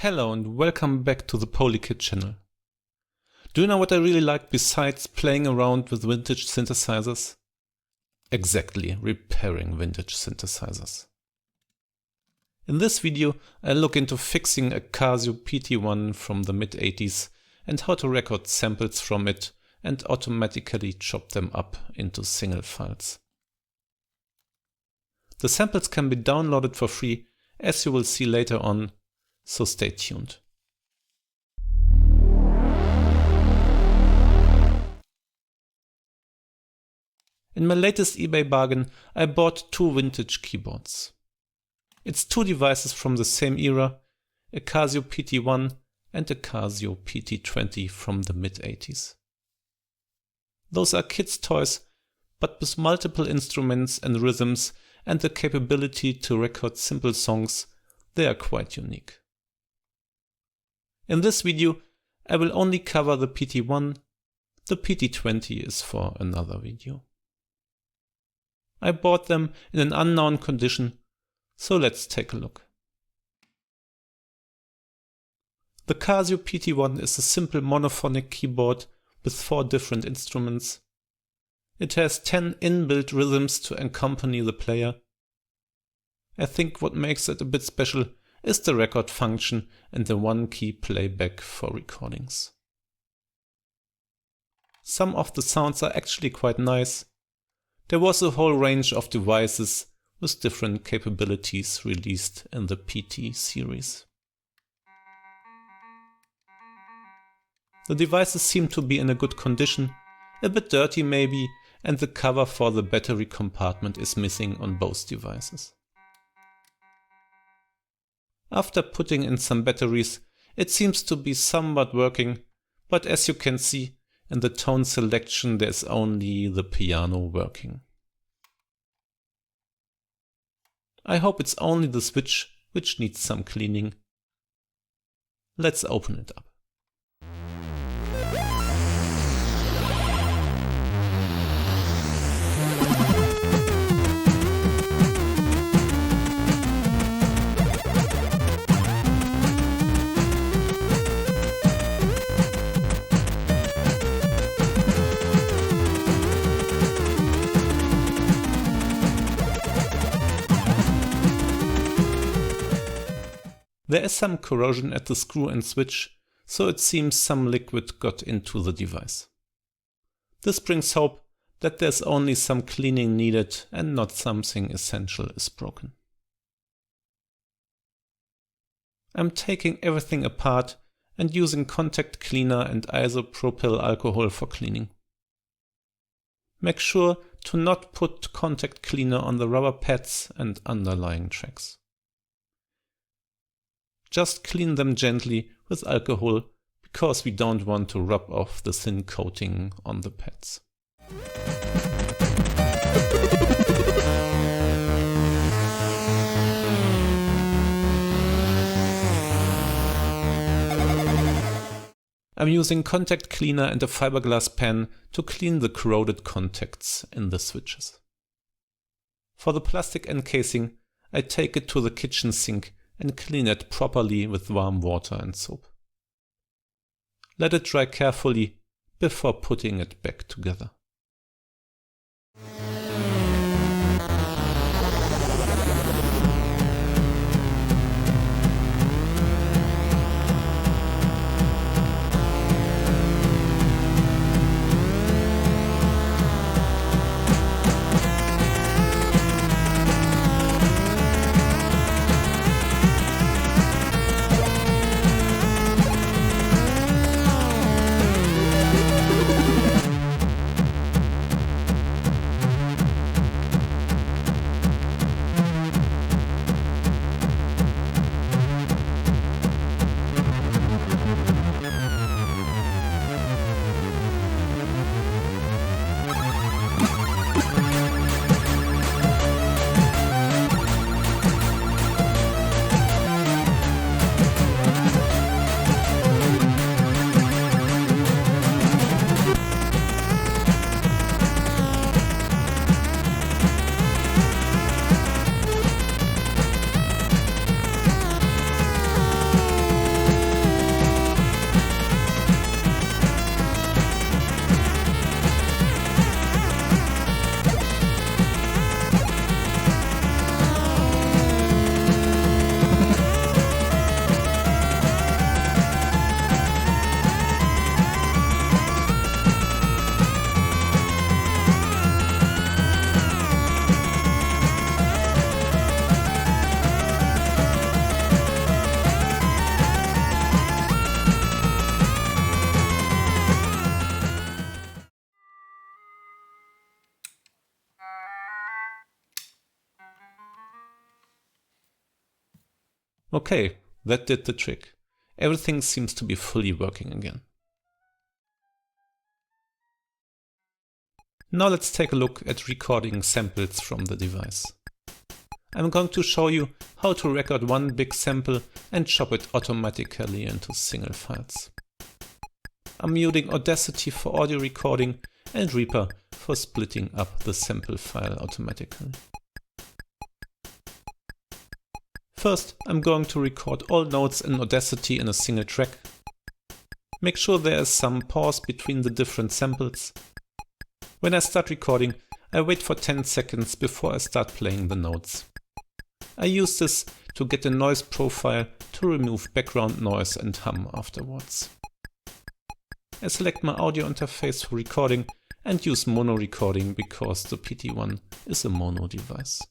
Hello and welcome back to the PolyKid channel. Do you know what I really like besides playing around with vintage synthesizers? Exactly, repairing vintage synthesizers. In this video I look into fixing a Casio PT-1 from the mid-80s and how to record samples from it and automatically chop them up into single files. The samples can be downloaded for free, as you will see later on, so stay tuned. In my latest eBay bargain, I bought two vintage keyboards. It's two devices from the same era, a Casio PT-1 and a Casio PT-20 from the mid-80s. Those are kids' toys, but with multiple instruments and rhythms and the capability to record simple songs, they are quite unique. In this video, I will only cover the PT-1, the PT-20 is for another video. I bought them in an unknown condition, so let's take a look. The Casio PT-1 is a simple monophonic keyboard with 4 different instruments. It has 10 inbuilt rhythms to accompany the player. I think what makes it a bit special is the record function and the one-key playback for recordings. Some of the sounds are actually quite nice. There was a whole range of devices with different capabilities released in the PT series. The devices seem to be in a good condition, a bit dirty maybe, and the cover for the battery compartment is missing on both devices. After putting in some batteries, it seems to be somewhat working, but as you can see, in the tone selection there's only the piano working. I hope it's only the switch which needs some cleaning. Let's open it up. There is some corrosion at the screw and switch, so it seems some liquid got into the device. This brings hope that there's only some cleaning needed and not something essential is broken. I'm taking everything apart and using contact cleaner and isopropyl alcohol for cleaning. Make sure to not put contact cleaner on the rubber pads and underlying tracks. Just clean them gently with alcohol because we don't want to rub off the thin coating on the pads. I'm using contact cleaner and a fiberglass pen to clean the corroded contacts in the switches. For the plastic encasing, I take it to the kitchen sink and clean it properly with warm water and soap. Let it dry carefully before putting it back together. Okay, that did the trick. Everything seems to be fully working again. Now let's take a look at recording samples from the device. I'm going to show you how to record one big sample and chop it automatically into single files. I'm using Audacity for audio recording and Reaper for splitting up the sample file automatically. First, I'm going to record all notes in Audacity in a single track. Make sure there is some pause between the different samples. When I start recording, I wait for 10 seconds before I start playing the notes. I use this to get a noise profile to remove background noise and hum afterwards. I select my audio interface for recording and use mono recording because the PT-1 is a mono device.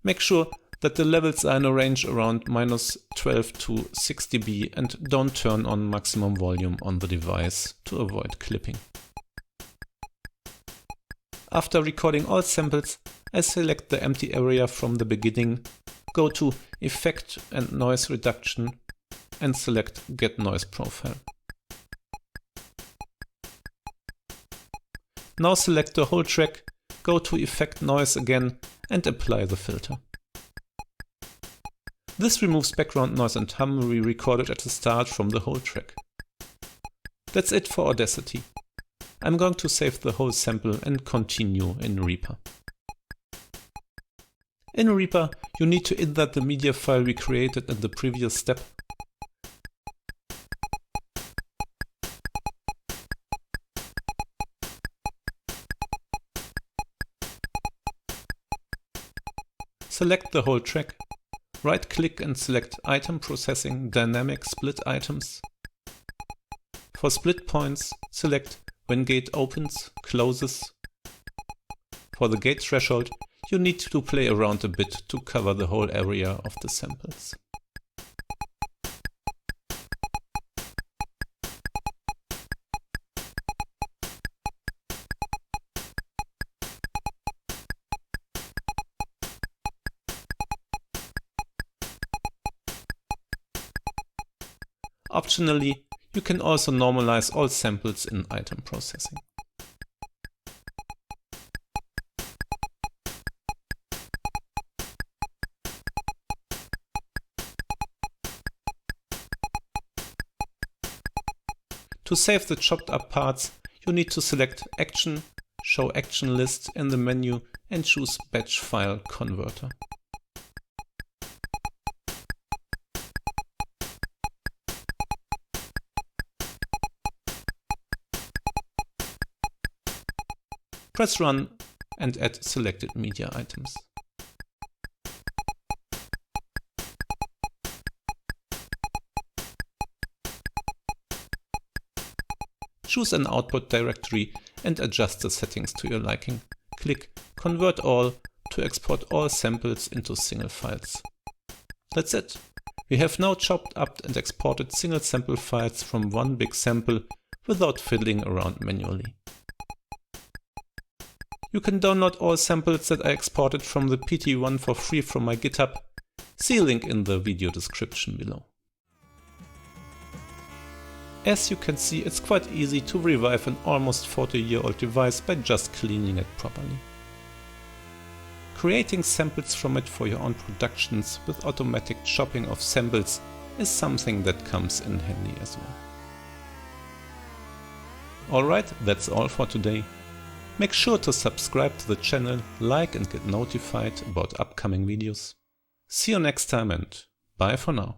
Make sure that the levels are in a range around -12 to 6 dB and don't turn on maximum volume on the device to avoid clipping. After recording all samples, I select the empty area from the beginning, go to Effect and Noise Reduction and select Get Noise Profile. Now select the whole track, go to Effect Noise again and apply the filter. This removes background noise and hum we recorded at the start from the whole track. That's it for Audacity. I'm going to save the whole sample and continue in Reaper. In Reaper, you need to insert the media file we created in the previous step. Select the whole track, right-click and select Item Processing Dynamic Split Items. For split points, select when gate opens, closes. For the gate threshold, you need to play around a bit to cover the whole area of the samples. Optionally, you can also normalize all samples in item processing. To save the chopped up parts, you need to select Action, Show Action List in the menu and choose Batch File Converter. Press Run and add selected media items. Choose an output directory and adjust the settings to your liking. Click Convert All to export all samples into single files. That's it. We have now chopped up and exported single sample files from one big sample without fiddling around manually. You can download all samples that I exported from the PT-1 for free from my GitHub. See a link in the video description below. As you can see, it's quite easy to revive an almost 40-year-old device by just cleaning it properly. Creating samples from it for your own productions with automatic chopping of samples is something that comes in handy as well. Alright, that's all for today. Make sure to subscribe to the channel, like and get notified about upcoming videos. See you next time and bye for now.